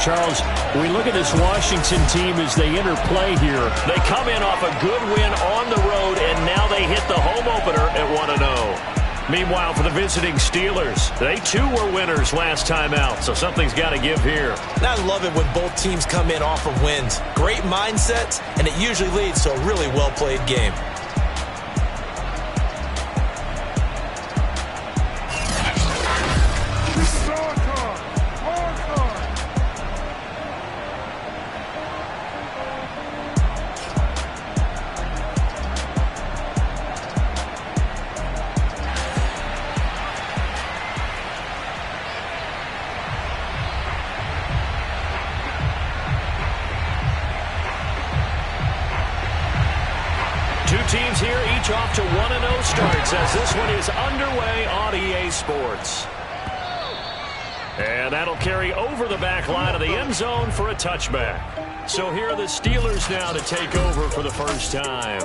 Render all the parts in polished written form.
Charles, we look at this Washington team as they interplay here. They come in off a good win on the road, and now they hit the home opener at 1-0. Meanwhile, for the visiting Steelers, they too were winners last time out, so something's got to give here. I love it when both teams come in off of wins. Great mindsets, and it usually leads to a really well-played game. Two teams here, each off to 1-0 starts as this one is underway on EA Sports. And that'll carry over the back line of the end zone for a touchback. So here are the Steelers now to take over for the first time.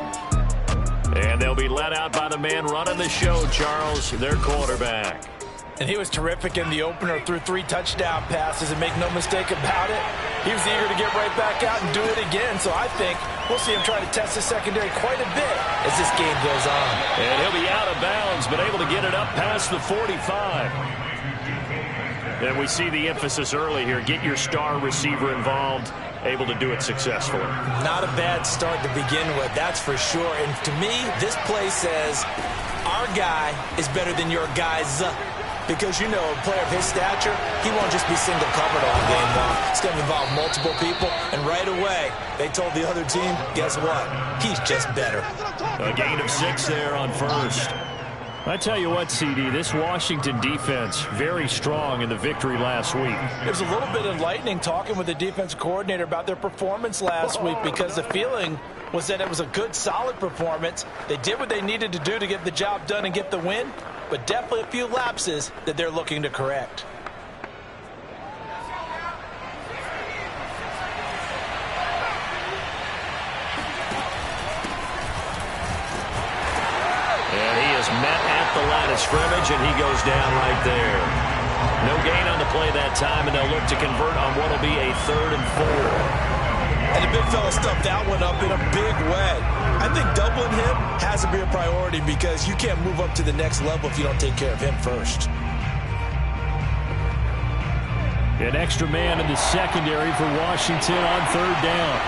And they'll be led out by the man running the show, Charles, their quarterback. And he was terrific in the opener, threw 3 touchdown passes, and make no mistake about it, he was eager to get right back out and do it again. So I think we'll see him try to test the secondary quite a bit as this game goes on. And he'll be out of bounds, but able to get it up past the 45. And we see the emphasis early here. Get your star receiver involved, able to do it successfully. Not a bad start to begin with, that's for sure. And to me, this play says our guy is better than your guy's. Because, you know, a player of his stature, he won't just be single covered all game long. It's going to involve multiple people, and right away, they told the other team, guess what? He's just better. A gain of 6 there on first. I tell you what, CD, this Washington defense, very strong in the victory last week. It was a little bit enlightening talking with the defense coordinator about their performance last week because the feeling was that it was a good, solid performance. They did what they needed to do to get the job done and get the win, but definitely a few lapses that they're looking to correct. And he is met at the line of scrimmage, and he goes down right there. No gain on the play that time, and they'll look to convert on what will be a 3rd and 4. And the big fella stuffed that one up in a big way. I think doubling him has to be a priority because you can't move up to the next level if you don't take care of him first. An extra man in the secondary for Washington on 3rd down.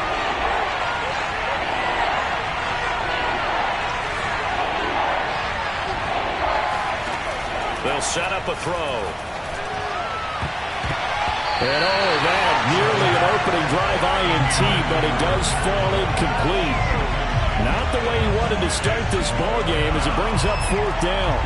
They'll set up a throw. And oh, that nearly an opening drive INT, but it does fall incomplete. Not the way he wanted to start this ball game as it brings up 4th down.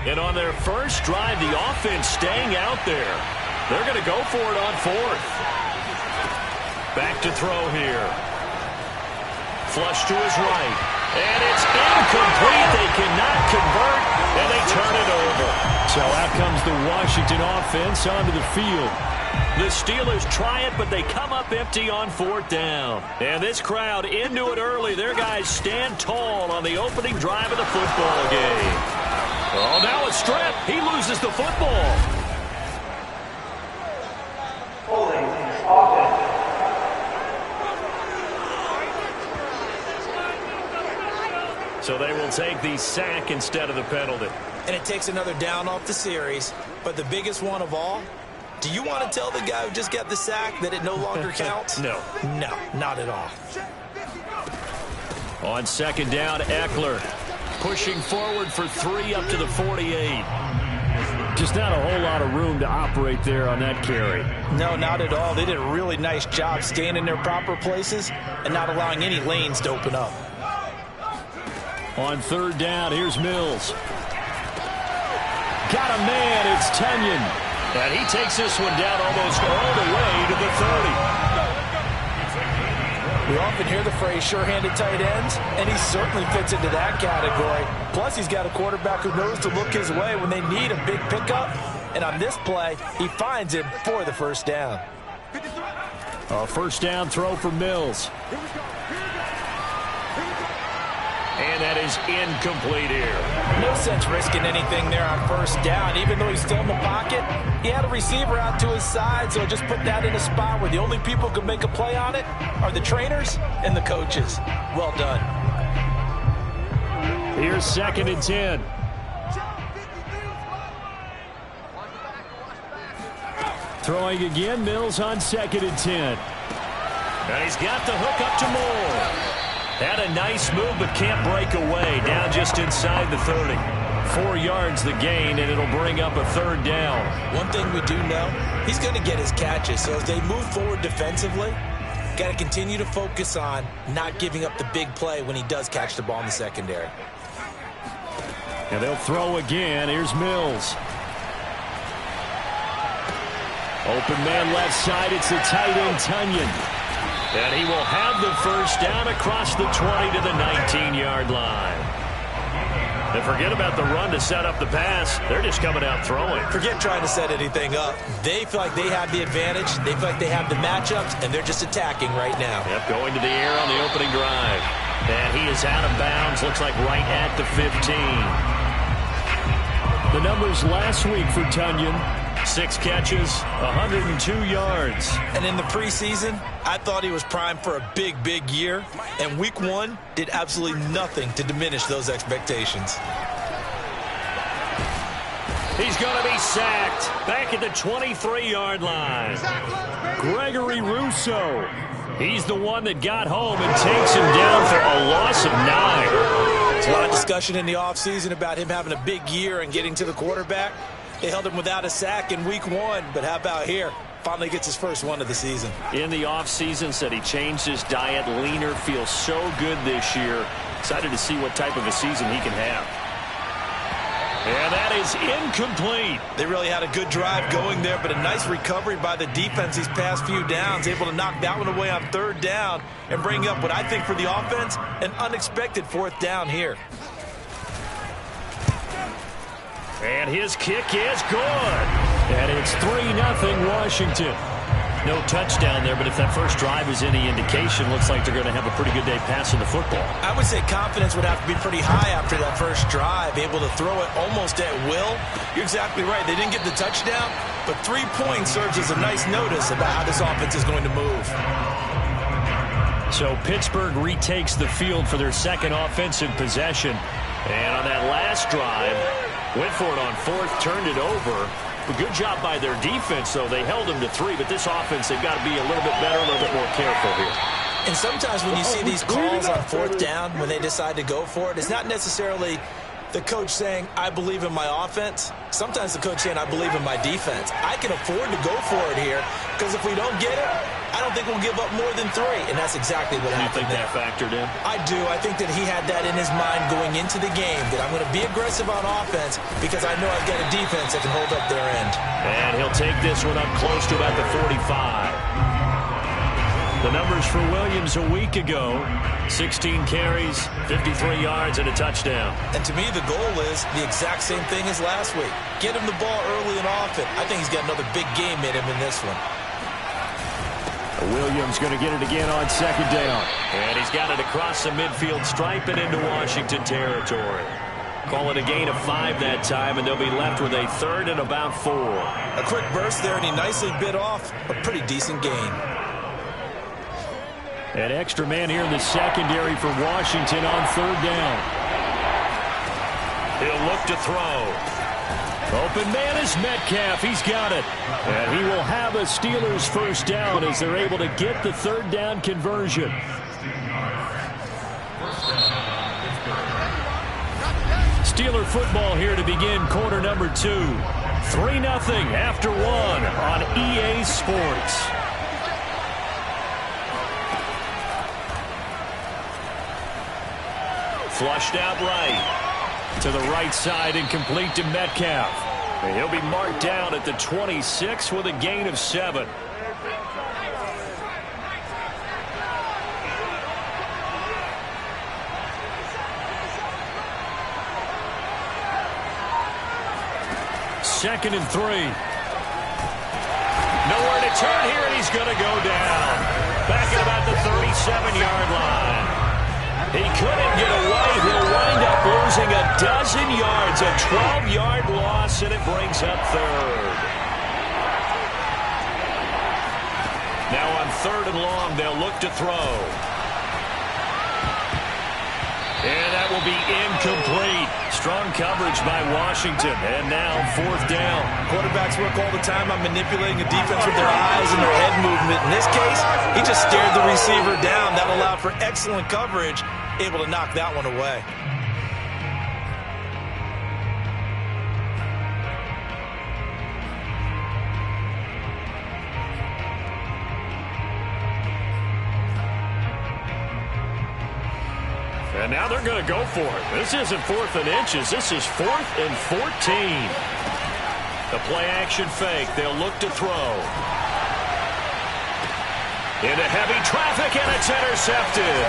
And on their first drive, the offense staying out there. They're going to go for it on 4th. Back to throw here. Flush to his right. And it's incomplete. They cannot convert, and they turn it over. So out comes the Washington offense onto the field. The Steelers try it, but they come up empty on 4th down. And this crowd into it early. Their guys stand tall on the opening drive of the football game. Oh, now a strip. He loses the football. Holding offense. So they will take the sack instead of the penalty. And it takes another down off the series. But the biggest one of all, do you want to tell the guy who just got the sack that it no longer counts? No. No, not at all. On 2nd down, Eckler pushing forward for 3 up to the 48. Just not a whole lot of room to operate there on that carry. No, not at all. They did a really nice job staying in their proper places and not allowing any lanes to open up. On 3rd down, here's Mills. Got a man, it's Tunyon. And he takes this one down almost all the way to the 30. We often hear the phrase sure-handed tight ends, and he certainly fits into that category. Plus, he's got a quarterback who knows to look his way when they need a big pickup. And on this play, he finds him for the first down. A first down throw for Mills. And that is incomplete here. No sense risking anything there on first down. Even though he's still in the pocket, he had a receiver out to his side, so just put that in a spot where the only people who can make a play on it are the trainers and the coaches. Well done. Here's 2nd and 10. Throwing again, Mills on 2nd and 10. And he's got the hook up to Moore. Had a nice move, but can't break away. Down just inside the 30. 4 yards the gain, and it'll bring up a 3rd down. One thing we do know, he's going to get his catches. So as they move forward defensively, got to continue to focus on not giving up the big play when he does catch the ball in the secondary. And they'll throw again. Here's Mills. Open man left side. It's the tight end, Tunyon. And he will have the first down across the 20 to the 19-yard line. And forget about the run to set up the pass. They're just coming out throwing. Forget trying to set anything up. They feel like they have the advantage. They feel like they have the matchups, and they're just attacking right now. Yep, going to the air on the opening drive. And he is out of bounds. Looks like right at the 15. The numbers last week for Tunyon. 6 catches, 102 yards. And in the preseason, I thought he was primed for a big, big year. And week 1 did absolutely nothing to diminish those expectations. He's going to be sacked back at the 23-yard line. Gregory Rousseau. He's the one that got home and takes him down for a loss of 9. There's a lot of discussion in the offseason about him having a big year and getting to the quarterback. They held him without a sack in week 1, but how about here? Finally gets his first one of the season. In the offseason, said he changed his diet, leaner, feels so good this year. Excited to see what type of a season he can have. And that is incomplete. They really had a good drive going there, but a nice recovery by the defense these past few downs, able to knock that one away on 3rd down and bring up what I think for the offense, an unexpected 4th down here. And his kick is good. And it's 3-0 Washington. No touchdown there, but if that first drive is any indication, looks like they're going to have a pretty good day passing the football. I would say confidence would have to be pretty high after that first drive, able to throw it almost at will. You're exactly right. They didn't get the touchdown, but 3 points serves as a nice notice about how this offense is going to move. So Pittsburgh retakes the field for their second offensive possession. And on that last drive, went for it on 4th, turned it over. A good job by their defense, though. They held them to 3, but this offense, they've got to be a little bit better, a little bit more careful here. And sometimes when you see these calls on 4th down, when they decide to go for it, it's not necessarily the coach saying, I believe in my offense. Sometimes the coach saying, I believe in my defense. I can afford to go for it here, because if we don't get it, I don't think we'll give up more than 3, and that's exactly what happened there. You think that factored in? I do. I think that he had that in his mind going into the game, that I'm going to be aggressive on offense because I know I've got a defense that can hold up their end. And he'll take this one up close to about the 45. The numbers for Williams a week ago, 16 carries, 53 yards, and a touchdown. And to me, the goal is the exact same thing as last week. Get him the ball early and often. I think he's got another big game in him in this one. Williams going to get it again on 2nd down. And he's got it across the midfield stripe and into Washington territory. Call it a gain of 5 that time, and they'll be left with a 3rd and about 4. A quick burst there, and he nicely bit off a pretty decent gain. An extra man here in the secondary for Washington on 3rd down. He'll look to throw. Open man is Metcalf. He's got it. And he will have a Steelers first down as they're able to get the 3rd down conversion. Steeler football here to begin quarter number 2. 3-0 after 1 on EA Sports. Flushed out right. To the right side and complete to Metcalf. And he'll be marked down at the 26 with a gain of 7. 2nd and 3. Nowhere to turn here, and he's going to go down. Back at about the 37-yard line. He couldn't get away. He'll wind up losing a dozen yards, a 12-yard loss, and it brings up 3rd. Now on 3rd and long, they'll look to throw. And that will be incomplete. Strong coverage by Washington. And now 4th down. Quarterbacks work all the time on manipulating a defense with their eyes and their head movement. In this case, he just stared the receiver down. That allowed for excellent coverage, able to knock that one away. And now they're going to go for it. This isn't 4th and inches. This is 4th and 14. The play-action fake. They'll look to throw. Into heavy traffic, and it's intercepted.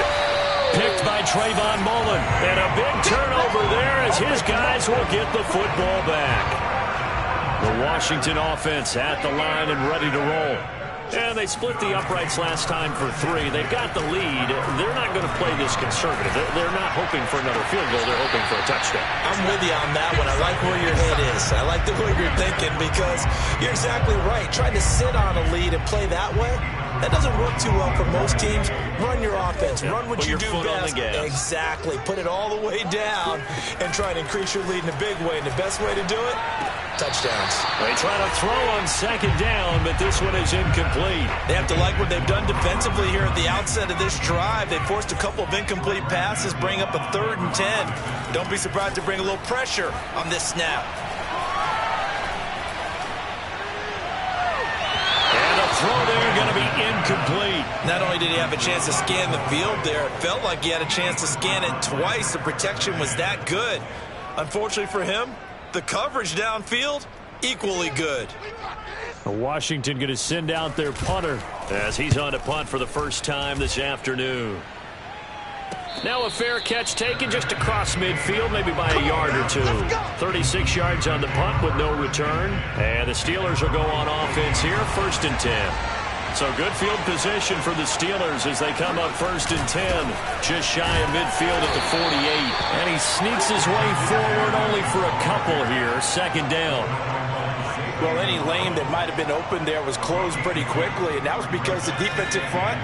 Picked by Trayvon Mullen. And a big turnover there as his guys will get the football back. The Washington offense at the line and ready to roll. And they split the uprights last time for 3. They've got the lead. They're not going to play this conservative. They're not hoping for another field goal. They're hoping for a touchdown. I'm with you on that one. I like where your head is. I like the way you're thinking because you're exactly right. Trying to sit on a lead and play that way, that doesn't work too well for most teams. Run your offense. Run what you do best. Exactly. Put it all the way down and try to increase your lead in a big way. And the best way to do it, touchdowns. They try to throw on 2nd down, but this one is incomplete. They have to like what they've done defensively here at the outset of this drive. They forced a couple of incomplete passes, bring up a 3rd and 10. Don't be surprised to bring a little pressure on this snap. And a throw there going to be incomplete. Not only did he have a chance to scan the field there, it felt like he had a chance to scan it twice. The protection was that good. Unfortunately for him, the coverage downfield, equally good. Washington going to send out their punter as he's on to punt for the first time this afternoon. Now a fair catch taken just across midfield, maybe by a yard or 2. 36 yards on the punt with no return. And the Steelers will go on offense here, 1st and 10. So good field position for the Steelers as they come up 1st and 10. Just shy of midfield at the 48. And he sneaks his way forward only for a couple here. 2nd down. Well, any lane that might have been open there was closed pretty quickly, and that was because the defensive front,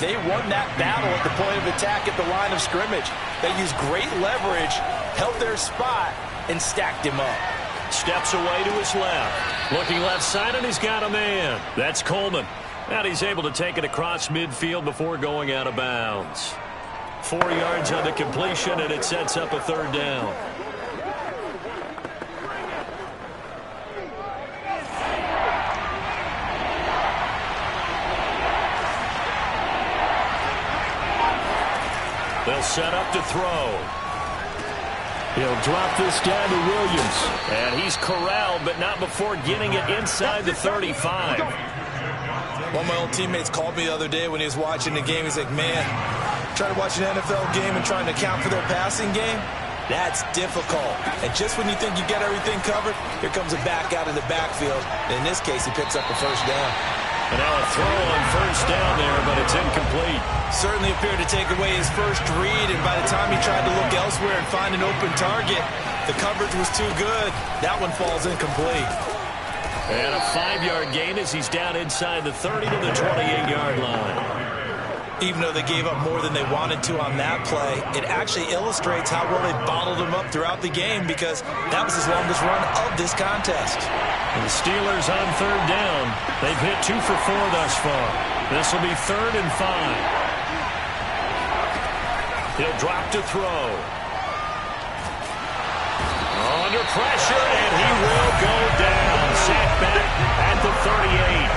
they won that battle at the point of attack at the line of scrimmage. They used great leverage, held their spot, and stacked him up. Steps away to his left. Looking left side, and he's got a man. That's Coleman. And he's able to take it across midfield before going out of bounds. 4 yards on the completion, and it sets up a 3rd down. They'll set up to throw. He'll drop this down to Williams. And he's corralled, but not before getting it inside the 35. One of my old teammates called me the other day when he was watching the game. He's like, man, trying to watch an NFL game and trying to account for their passing game, that's difficult. And just when you think you get everything covered, here comes a back out of the backfield. And in this case, he picks up a 1st down. And now a throw on 1st down there, but it's incomplete. Certainly appeared to take away his first read, and by the time he tried to look elsewhere and find an open target, the coverage was too good. That one falls incomplete. And a 5-yard gain as he's down inside the 30 to the 28-yard line. Even though they gave up more than they wanted to on that play, it actually illustrates how well they bottled him up throughout the game because that was his longest run of this contest. And the Steelers on 3rd down. They've hit 2 for 4 thus far. This will be 3rd and 5. He'll drop to throw. Under pressure, and he will go down. Sacked back at the 38.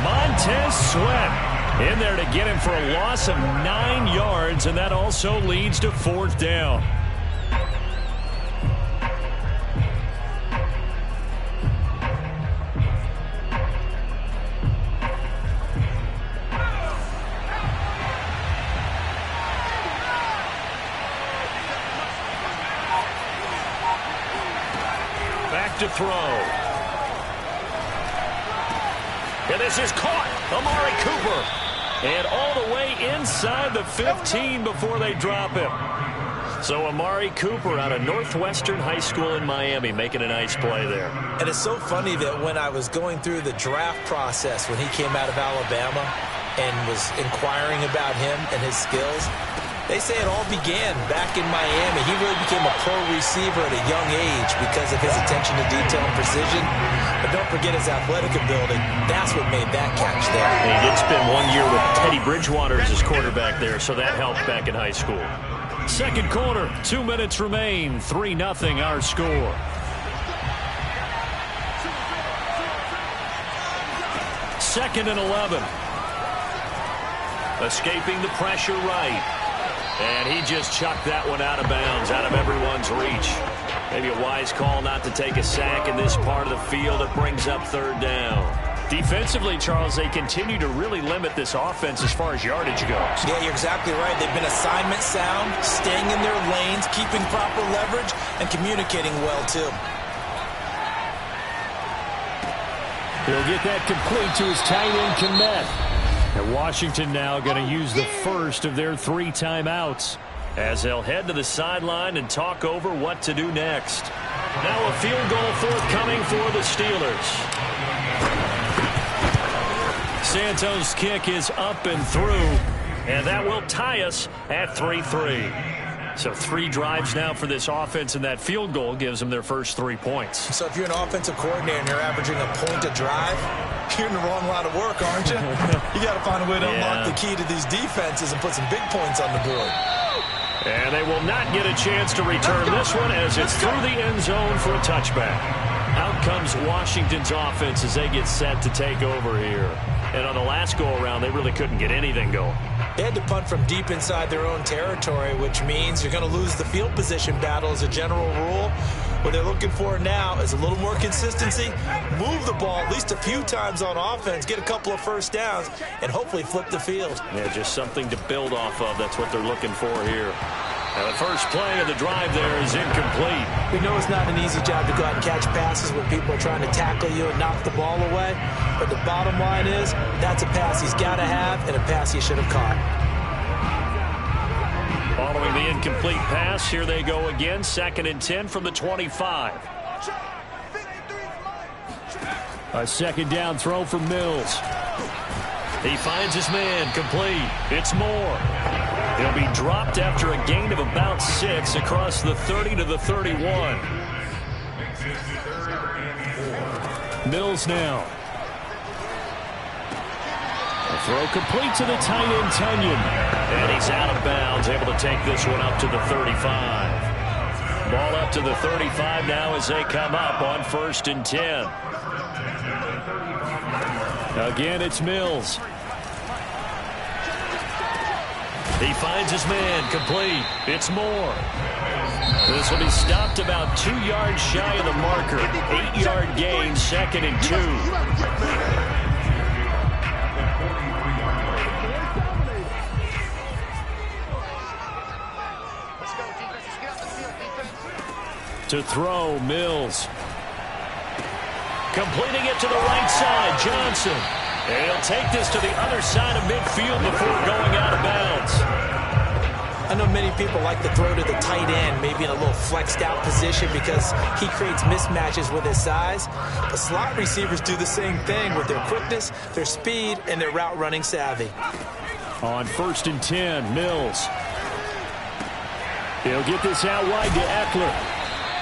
Montez Sweat in there to get him for a loss of 9 yards, and that also leads to 4th down. to throw. And this is caught. Amari Cooper. And all the way inside the 15 before they drop him. So Amari Cooper out of Northwestern High School in Miami making a nice play there. And it's so funny that when I was going through the draft process when he came out of Alabama and was inquiring about him and his skills, they say it all began back in Miami. He really became a pro receiver at a young age because of his attention to detail and precision. But don't forget his athletic ability. That's what made that catch there. And he did spend 1 year with Teddy Bridgewater as his quarterback there, so that helped back in high school. Second quarter, 2 minutes remain. 3-0 our score. Second and 11. Escaping the pressure right. And he just chucked that one out of bounds, out of everyone's reach. Maybe a wise call not to take a sack in this part of the field. It brings up third down. Defensively, Charles, they continue to really limit this offense as far as yardage goes. Yeah, you're exactly right. They've been assignment sound, staying in their lanes, keeping proper leverage, and communicating well, too. He'll get that complete to his tight end, Kmet. And Washington now going to use the first of their 3 timeouts as they'll head to the sideline and talk over what to do next. Now a field goal forthcoming for the Steelers. Santos' kick is up and through, and that will tie us at 3-3. So 3 drives now for this offense, and that field goal gives them their first 3 points. So if you're an offensive coordinator and you're averaging a point a drive, you're in the wrong line of work, aren't you? You got to find a way to unlock the key to these defenses and put some big points on the board. And they will not get a chance to return this one as it's through the end zone for a touchback. Out comes Washington's offense as they get set to take over here. And on the last go-around, they really couldn't get anything going. They had to punt from deep inside their own territory, which means you're going to lose the field position battle as a general rule. What they're looking for now is a little more consistency, move the ball at least a few times on offense, get a couple of first downs, and hopefully flip the field. Yeah, just something to build off of. That's what they're looking for here. Now the first play of the drive there is incomplete. We know it's not an easy job to go out and catch passes when people are trying to tackle you and knock the ball away. But the bottom line is, that's a pass he's got to have and a pass he should have caught. Following the incomplete pass, here they go again. 2nd and 10 from the 25. A second down throw from Mills. He finds his man complete. It's Moore. He'll be dropped after a gain of about 6 across the 30 to the 31. Mills now. A throw complete to the tight end, Tunyon. And he's out of bounds, able to take this one up to the 35. Ball up to the 35 now as they come up on 1st and 10. Again, it's Mills. He finds his man complete. It's Moore. This will be stopped about 2 yards shy of the marker. 8-yard gain, 2nd and 2. To throw, Mills. Completing it to the right side, Johnson. And he'll take this to the other side of midfield before going out of bounds. I know many people like to throw to the tight end, maybe in a little flexed out position because he creates mismatches with his size. But slot receivers do the same thing with their quickness, their speed, and their route running savvy. On 1st and 10, Mills. He'll get this out wide to Eckler.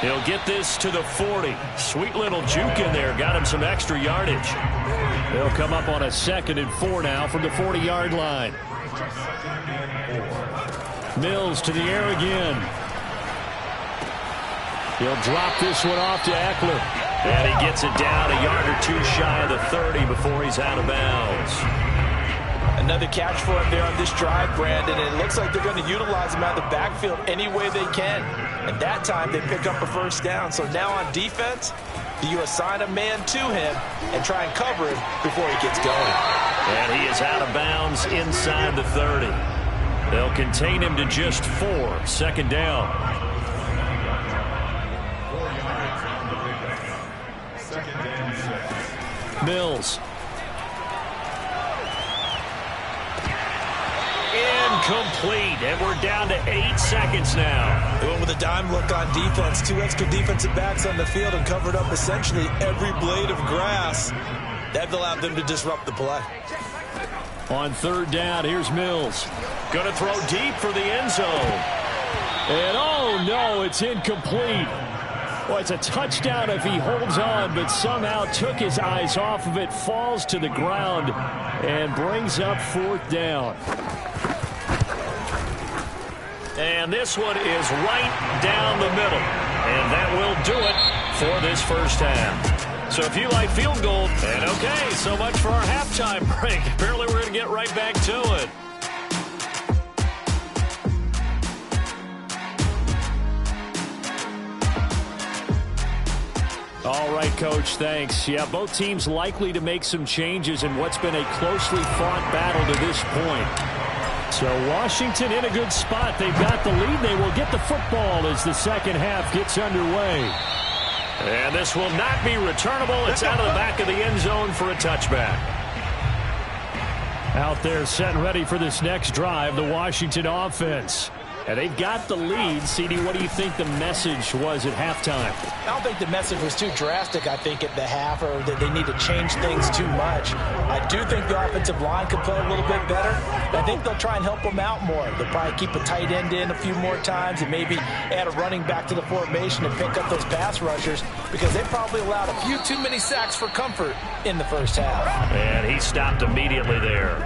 He'll get this to the 40. Sweet little juke in there. Got him some extra yardage. They'll come up on a 2nd and 4 now from the 40-yard line. Mills to the air again. He'll drop this one off to Eckler. And he gets it down a yard or 2 shy of the 30 before he's out of bounds. Another catch for him there on this drive, Brandon. And it looks like they're going to utilize him out of the backfield any way they can. And that time they pick up a first down. So now on defense, do you assign a man to him and try and cover him before he gets going? And he is out of bounds inside the 30. They'll contain him to just 4. 2nd down. Mills. Incomplete, and we're down to 8 seconds now. They went with a dime look on defense. 2 extra defensive backs on the field and covered up essentially every blade of grass. That allowed them to disrupt the play. On third down, here's Mills. Going to throw deep for the end zone. And oh no, it's incomplete. Well, it's a touchdown if he holds on, but somehow took his eyes off of it, falls to the ground, and brings up fourth down. And this one is right down the middle. And that will do it for this first half. So if you like field goal, and okay, so much for our halftime break. Apparently we're going to get right back to it. All right, Coach, thanks. Yeah, both teams likely to make some changes in what's been a closely fought battle to this point. So Washington in a good spot. They've got the lead. They will get the football as the second half gets underway. And this will not be returnable. It's out of the back of the end zone for a touchback. Out there set and ready for this next drive, the Washington offense. And they've got the lead. CD, what do you think the message was at halftime? I don't think the message was too drastic, I think, at the half, or that they need to change things too much. I do think the offensive line could play a little bit better. I think they'll try and help them out more. They'll probably keep a tight end in a few more times and maybe add a running back to the formation and pick up those pass rushers, because they probably allowed a few too many sacks for comfort in the first half. And he stopped immediately there.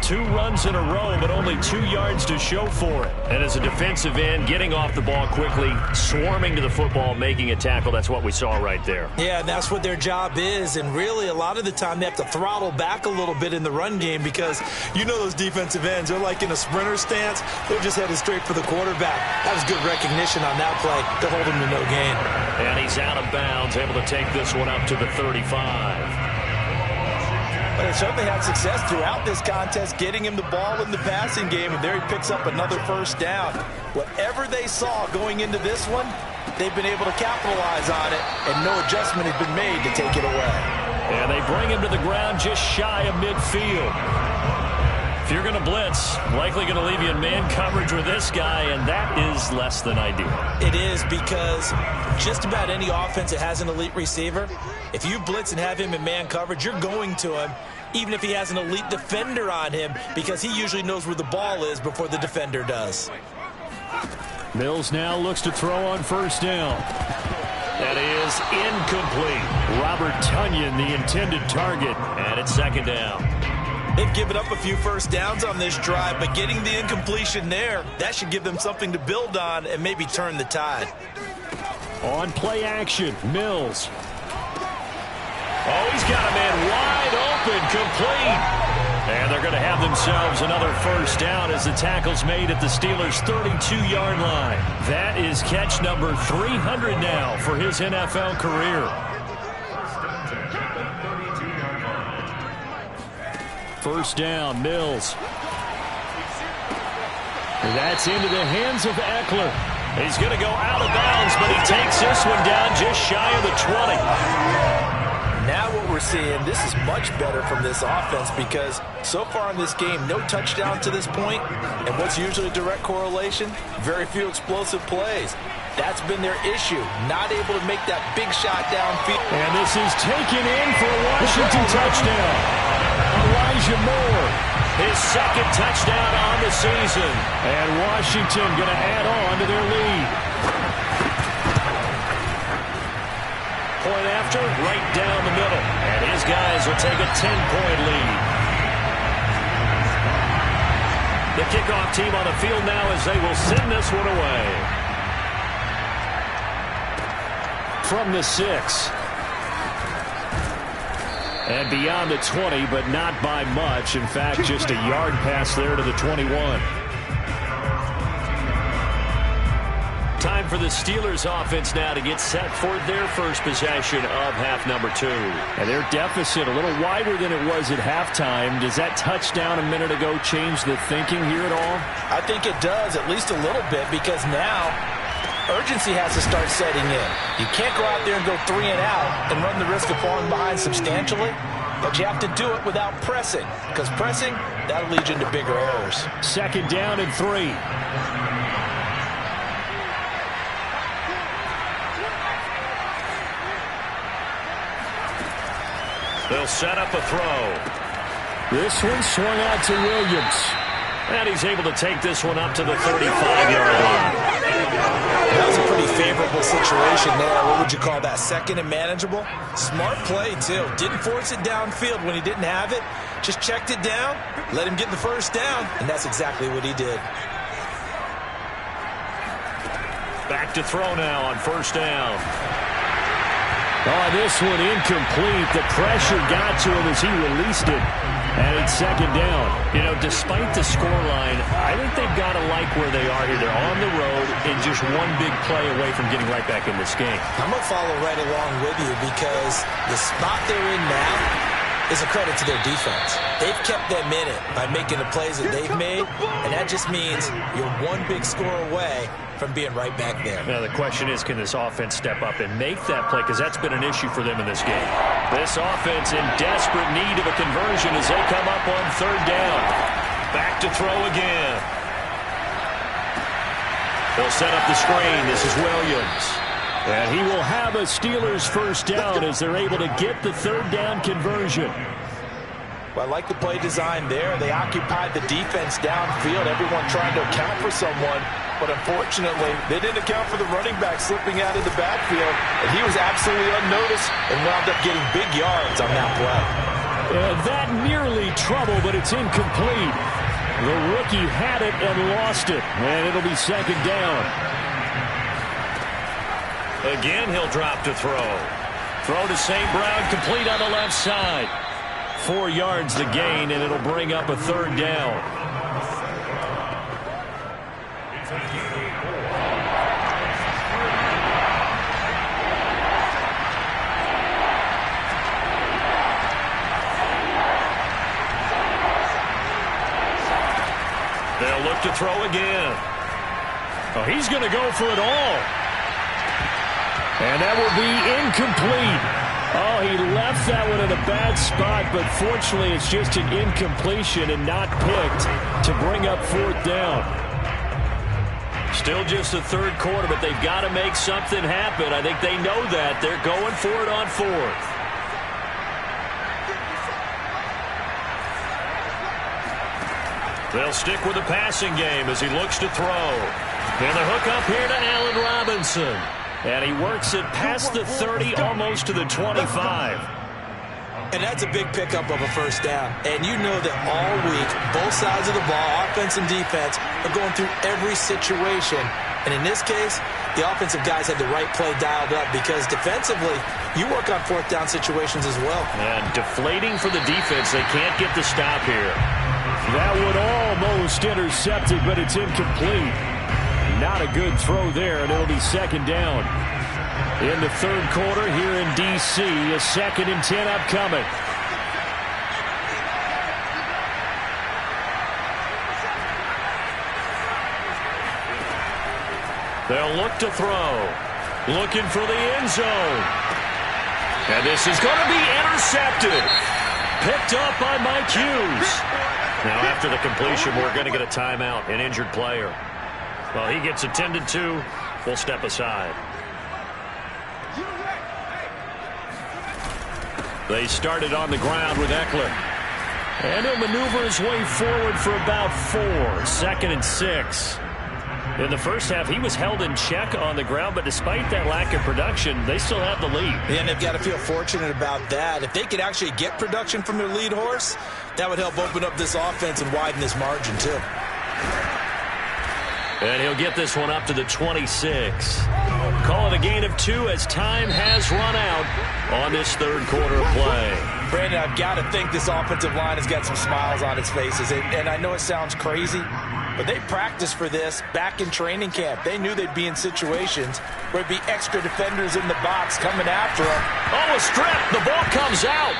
2 runs in a row, but only 2 yards to show for it. And as a defensive end, getting off the ball quickly, swarming to the football, making a tackle, that's what we saw right there. Yeah, and that's what their job is. And really, a lot of the time, they have to throttle back a little bit in the run game, because you know those defensive ends, they're like in a sprinter stance. They're just headed straight for the quarterback. That was good recognition on that play to hold him to no gain. And he's out of bounds, able to take this one up to the 35. But they certainly had success throughout this contest, getting him the ball in the passing game, and there he picks up another first down. Whatever they saw going into this one, they've been able to capitalize on it, and no adjustment has been made to take it away. And they bring him to the ground just shy of midfield. If you're going to blitz, likely going to leave you in man coverage with this guy, and that is less than ideal. It is, because just about any offense that has an elite receiver, if you blitz and have him in man coverage, you're going to him, even if he has an elite defender on him, because he usually knows where the ball is before the defender does. Mills now looks to throw on first down. That is incomplete. Robert Tonyan, the intended target. And it's second down. They've given up a few first downs on this drive, but getting the incompletion there, that should give them something to build on and maybe turn the tide. On play action, Mills. Oh, he's got a man wide open, complete. And they're going to have themselves another first down as the tackle's made at the Steelers' 32-yard line. That is catch number 300 now for his NFL career. First down, Mills. That's into the hands of Eckler. He's going to go out of bounds, but he takes this one down just shy of the 20. Now what we're seeing, this is much better from this offense, because so far in this game, no touchdown to this point, and what's usually a direct correlation? Very few explosive plays. That's been their issue, not able to make that big shot downfield. And this is taken in for a Washington touchdown. Elijah Moore. His second touchdown on the season. And Washington going to add on to their lead. Point after, right down the middle. And his guys will take a 10-point lead. The kickoff team on the field now as they will send this one away. From the 6. And beyond the 20, but not by much. In fact, just a yard pass there to the 21. Time for the Steelers offense now to get set for their first possession of half number 2. And their deficit a little wider than it was at halftime. Does that touchdown a minute ago change the thinking here at all? I think it does, at least a little bit, because now urgency has to start setting in. You can't go out there and go 3 and out and run the risk of falling behind substantially, but you have to do it without pressing, because pressing, that'll lead you into bigger errors. 2nd down and 3. They'll set up a throw. This one swung out to Williams. And he's able to take this one up to the 35-yard line. That was a pretty favorable situation there. What would you call that? 2nd and manageable? Smart play, too. Didn't force it downfield when he didn't have it. Just checked it down, let him get the 1st down, and that's exactly what he did. Back to throw now on 1st down. Oh, this one incomplete. The pressure got to him as he released it. And it's 2nd down. You know, despite the scoreline, I think they've got to like where they are here. They're on the road and just one big play away from getting right back in this game. I'm going to follow right along with you because the spot they're in now is a credit to their defense. They've kept them in it by making the plays that they've made, and that just means you're one big score away from being right back there. Now, the question is, can this offense step up and make that play? Because that's been an issue for them in this game. This offense in desperate need of a conversion as they come up on 3rd down. Back to throw again. They'll set up the screen. This is Williams. And he will have a Steelers 1st down as they're able to get the 3rd down conversion. Well, I like the play design there. They occupied the defense downfield, everyone trying to account for someone. But unfortunately, they didn't account for the running back slipping out of the backfield. And he was absolutely unnoticed and wound up getting big yards on that play. That nearly trouble, but it's incomplete. The rookie had it and lost it. And it'll be 2nd down. Again, he'll drop to throw. Throw to St. Brown, complete on the left side. 4 yards the gain, and it'll bring up a 3rd down. They'll look to throw again. Oh, he's going to go for it all. And that will be incomplete. Oh, he left that one in a bad spot, but fortunately it's just an incompletion and not picked to bring up 4th down. Still just the 3rd quarter, but they've got to make something happen. I think they know that. They're going for it on 4th. They'll stick with the passing game as he looks to throw. And the hook up here to Allen Robinson. And he works it past the 30, almost to the 25. And that's a big pickup of a 1st down. And you know that all week, both sides of the ball, offense and defense, are going through every situation. And in this case, the offensive guys had the right play dialed up because defensively, you work on 4th down situations as well. And deflating for the defense. They can't get the stop here. That would almost intercept it, but it's incomplete. Not a good throw there, and it'll be 2nd down. In the 3rd quarter here in D.C., a 2nd and 10 upcoming. They'll look to throw. Looking for the end zone. And this is going to be intercepted. Picked up by Mike Hughes. Now after the completion, we're going to get a timeout, an injured player. Well, he gets attended to. We'll step aside. They started on the ground with Eckler. And he'll maneuver his way forward for about 4. 2nd and 6. In the first half, he was held in check on the ground, but despite that lack of production, they still have the lead. And they've got to feel fortunate about that. If they could actually get production from their lead horse, that would help open up this offense and widen this margin, too. And he'll get this one up to the 26. Call it a gain of 2 as time has run out on this 3rd quarter play. Brandon, I've got to think this offensive line has got some smiles on its faces. And I know it sounds crazy, but they practiced for this back in training camp. They knew they'd be in situations where it'd be extra defenders in the box coming after them. Oh, a strip. The ball comes out.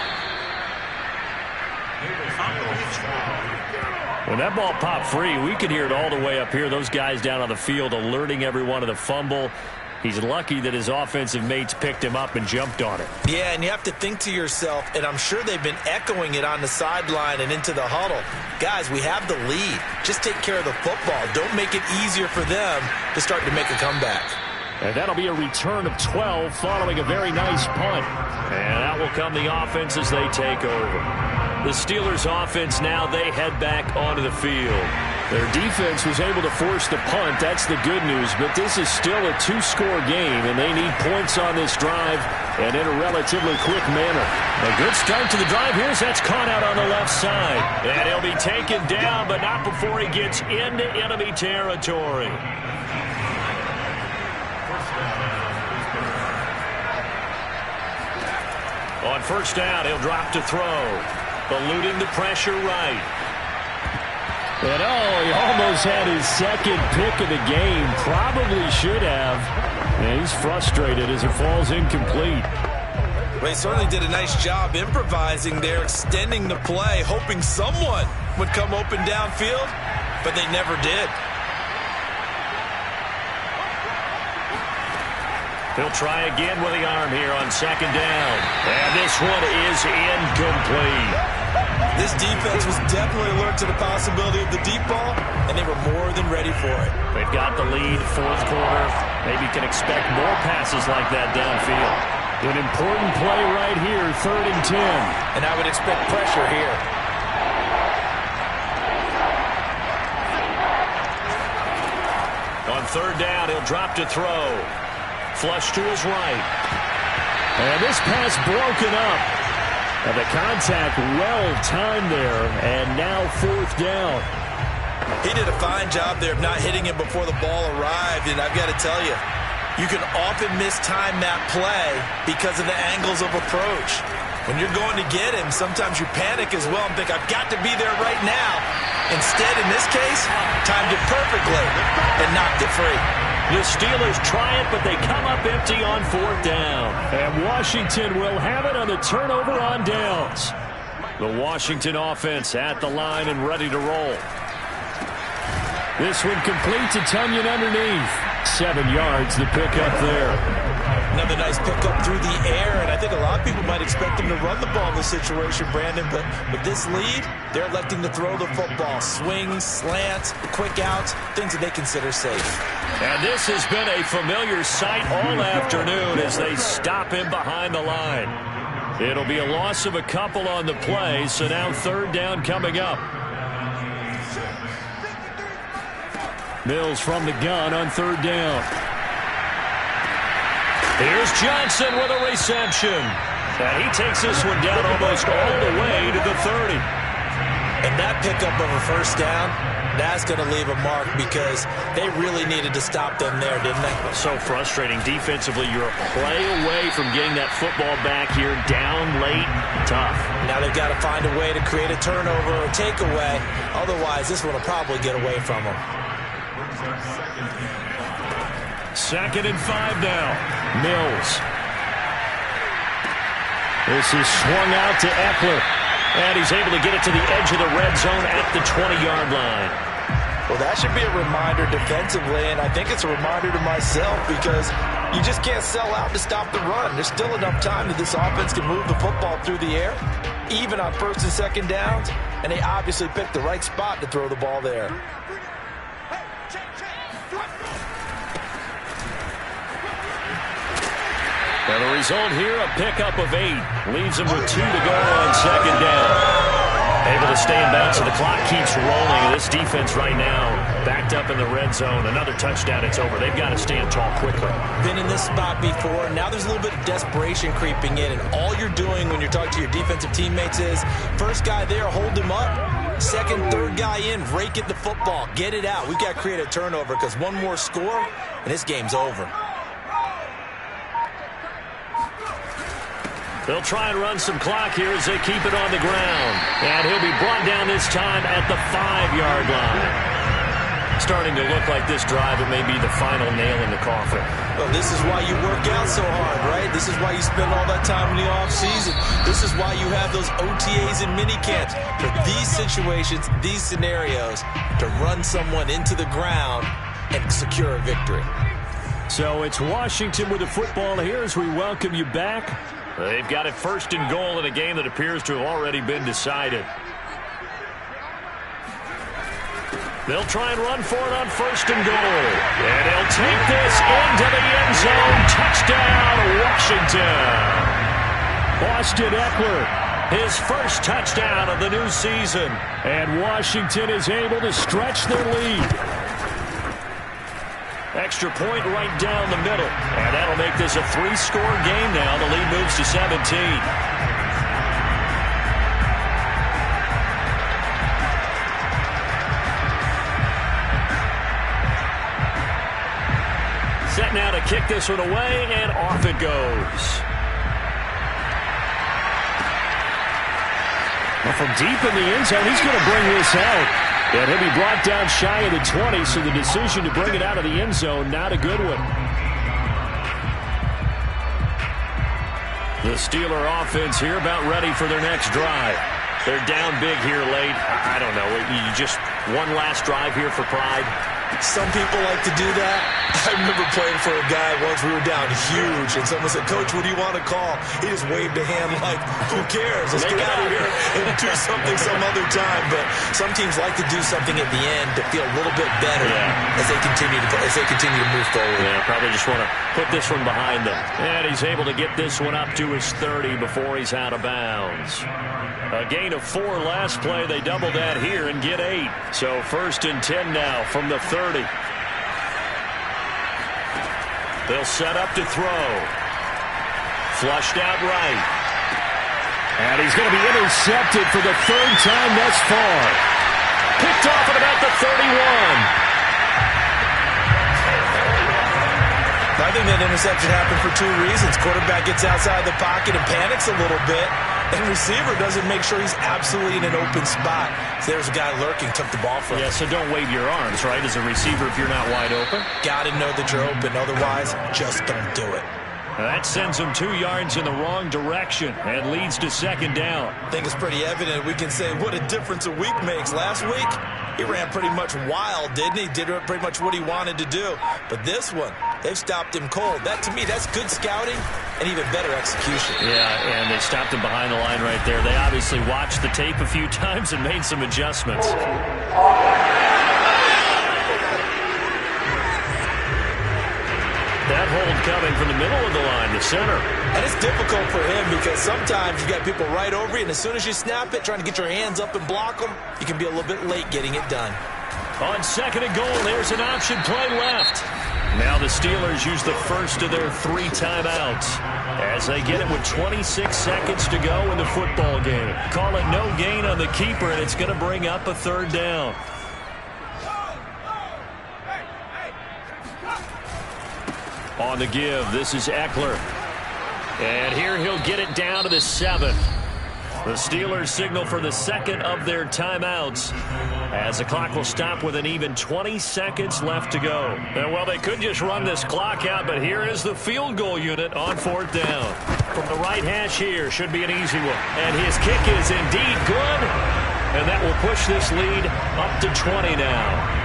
When that ball popped free, we could hear it all the way up here. Those guys down on the field alerting everyone of the fumble. He's lucky that his offensive mates picked him up and jumped on it. Yeah, and you have to think to yourself, and I'm sure they've been echoing it on the sideline and into the huddle. Guys, we have the lead. Just take care of the football. Don't make it easier for them to start to make a comeback. And that'll be a return of 12 following a very nice punt. And out will come the offense as they take over. The Steelers' offense now, they head back onto the field. Their defense was able to force the punt. That's the good news. But this is still a two-score game, and they need points on this drive and in a relatively quick manner. A good start to the drive. Here's that's caught out on the left side. And he'll be taken down, but not before he gets into enemy territory. On first down, he'll drop to throw. Eluding the pressure right. And he almost had his second pick of the game. Probably should have. And he's frustrated as it falls incomplete. Well, he certainly did a nice job improvising there, extending the play, hoping someone would come open downfield, but they never did. He'll try again with the arm here on second down. And this one is incomplete. This defense was definitely alert to the possibility of the deep ball, and they were more than ready for it. They've got the lead, fourth quarter. Maybe can expect more passes like that downfield. An important play right here, 3rd and 10. And I would expect pressure here. On third down, he'll drop to throw. Flush to his right. And this pass broken up. And the contact well-timed there. And now 4th down. He did a fine job there of not hitting him before the ball arrived. And I've got to tell you, you can often mistime that play because of the angles of approach. When you're going to get him, sometimes you panic as well and think, I've got to be there right now. Instead, in this case, timed it perfectly and knocked it free. The Steelers try it, but they come up empty on 4th down. And Washington will have it on the turnover on downs. The Washington offense at the line and ready to roll. This one complete to Tunyon underneath. 7 yards, the pickup there. Another nice pickup through the air, and I think a lot of people might expect him to run the ball in this situation, Brandon, but with this lead, they're electing to throw the football. Swings, slants, quick outs, things that they consider safe. And this has been a familiar sight all afternoon as they stop him behind the line. It'll be a loss of a couple on the play, so now 3rd down coming up. Mills from the gun on 3rd down. Here's Johnson with a reception. And he takes this one down almost all the way to the 30. And that pickup of a first down, that's going to leave a mark because they really needed to stop them there, didn't they? So frustrating. Defensively, you're a play away from getting that football back here down late. Tough. Now they've got to find a way to create a turnover or takeaway. Otherwise, this one will probably get away from them. 2nd and 5 now. Mills. This is swung out to Eckler. And he's able to get it to the edge of the red zone at the 20-yard line. Well, that should be a reminder defensively, and I think it's a reminder to myself because you just can't sell out to stop the run. There's still enough time that this offense can move the football through the air, even on 1st and 2nd downs, and they obviously picked the right spot to throw the ball there. And the result here, a pickup of 8. Leaves them with 2 to go on 2nd down. Able to stay in bounds, so the clock keeps rolling. This defense right now backed up in the red zone. Another touchdown, it's over. They've got to stand tall quickly. Been in this spot before. Now there's a little bit of desperation creeping in, and all you're doing when you're talking to your defensive teammates is, first guy there, hold him up. Second, third guy in, rake at the football. Get it out. We've got to create a turnover because one more score, and this game's over. They'll try and run some clock here as they keep it on the ground. And he'll be brought down this time at the 5-yard line. Starting to look like this drive, it may be the final nail in the coffin. Well, this is why you work out so hard, right? This is why you spend all that time in the offseason. This is why you have those OTAs and mini camps. For these situations, these scenarios, to run someone into the ground and secure a victory. So it's Washington with the football here as we welcome you back. They've got it first and goal in a game that appears to have already been decided. They'll try and run for it on first and goal. And he'll take this into the end zone. Touchdown, Washington. Austin Eckler, his first touchdown of the new season. And Washington is able to stretch their lead. Extra point right down the middle. And that'll make this a 3-score game now. The lead moves to 17. Set now to kick this one away, and off it goes. Well, from deep in the end zone, he's going to bring this out. And he'll be brought down shy of the 20, so the decision to bring it out of the end zone, not a good one. The Steeler offense here about ready for their next drive. They're down big here late. I don't know. You just one last drive here for pride. Some people like to do that. I remember playing for a guy once. We were down huge, and someone said, "Coach, what do you want to call?" He just waved a hand like, "Who cares? Let's get out of here and do something some other time." But some teams like to do something at the end to feel a little bit better as they continue to move forward. Yeah, probably just want to put this one behind them. And he's able to get this one up to his 30 before he's out of bounds. A gain of 4 last play. They double that here and get 8. So first and 10 now from the 30. They'll set up to throw. Flushed out right. And he's going to be intercepted for the 3rd time thus far. Picked off at about the 31. I think that interception happened for 2 reasons. Quarterback gets outside the pocket and panics a little bit. And receiver doesn't make sure he's absolutely in an open spot. So there's a guy lurking, took the ball from him. Yeah, so don't wave your arms, right, as a receiver if you're not wide open. Got to know that you're open. Otherwise, just don't do it. That sends him 2 yards in the wrong direction and leads to 2nd down. I think it's pretty evident. We can say what a difference a week makes. Last week, he ran pretty much wild, didn't he? Did pretty much what he wanted to do. But this one, they've stopped him cold. That, to me, that's good scouting and even better execution. Yeah, and they stopped him behind the line right there. They obviously watched the tape a few times and made some adjustments. That hold coming from the middle of the line, the center. And it's difficult for him because sometimes you got people right over you, and as soon as you snap it, trying to get your hands up and block them, you can be a little bit late getting it done. On 2nd and goal, there's an option play left. Now the Steelers use the first of their 3 timeouts as they get it with 26 seconds to go in the football game. Call it no gain on the keeper, and it's going to bring up a 3rd down. On the give, this is Eckler. And here he'll get it down to the 7. The Steelers signal for the 2nd of their timeouts as the clock will stop with an even 20 seconds left to go. And, well, they could just run this clock out, but here is the field goal unit on 4th down. From the right hash here, should be an easy one. And his kick is indeed good, and that will push this lead up to 20 now.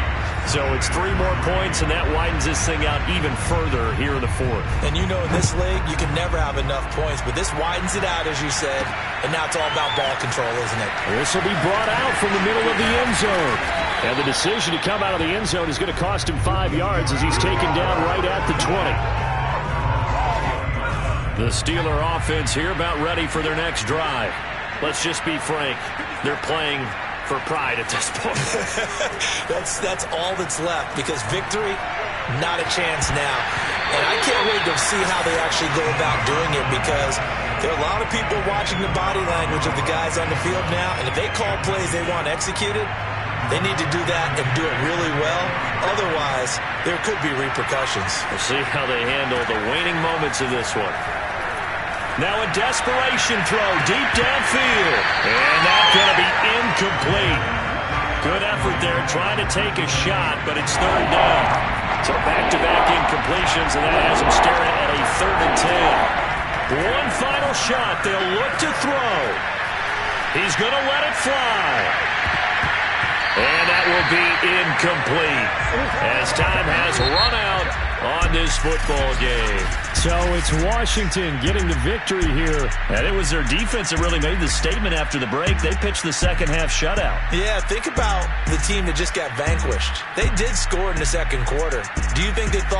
So it's 3 more points, and that widens this thing out even further here in the 4th. And you know in this league, you can never have enough points, but this widens it out, as you said, and now it's all about ball control, isn't it? This will be brought out from the middle of the end zone. And the decision to come out of the end zone is going to cost him 5 yards as he's taken down right at the 20. The Steeler offense here about ready for their next drive. Let's just be frank. They're playing for pride at this point. That's all that's left, because victory, not a chance now. And I can't wait to see how they actually go about doing it, because there are a lot of people watching the body language of the guys on the field now, and if they call plays they want executed, they need to do that and do it really well. Otherwise, there could be repercussions. We'll see how they handle the waning moments of this one. Now a desperation throw deep downfield. And that's going to be incomplete. Good effort there, trying to take a shot, but it's third down. So back-to-back incompletions, and that has him staring at a 3rd and 10. One final shot. They'll look to throw. He's going to let it fly. And that will be incomplete as time has run out on this football game. So it's Washington getting the victory here. And it was their defense that really made the statement after the break. They pitched the second half shutout. Yeah, think about the team that just got vanquished. They did score in the second quarter. Do you think they thought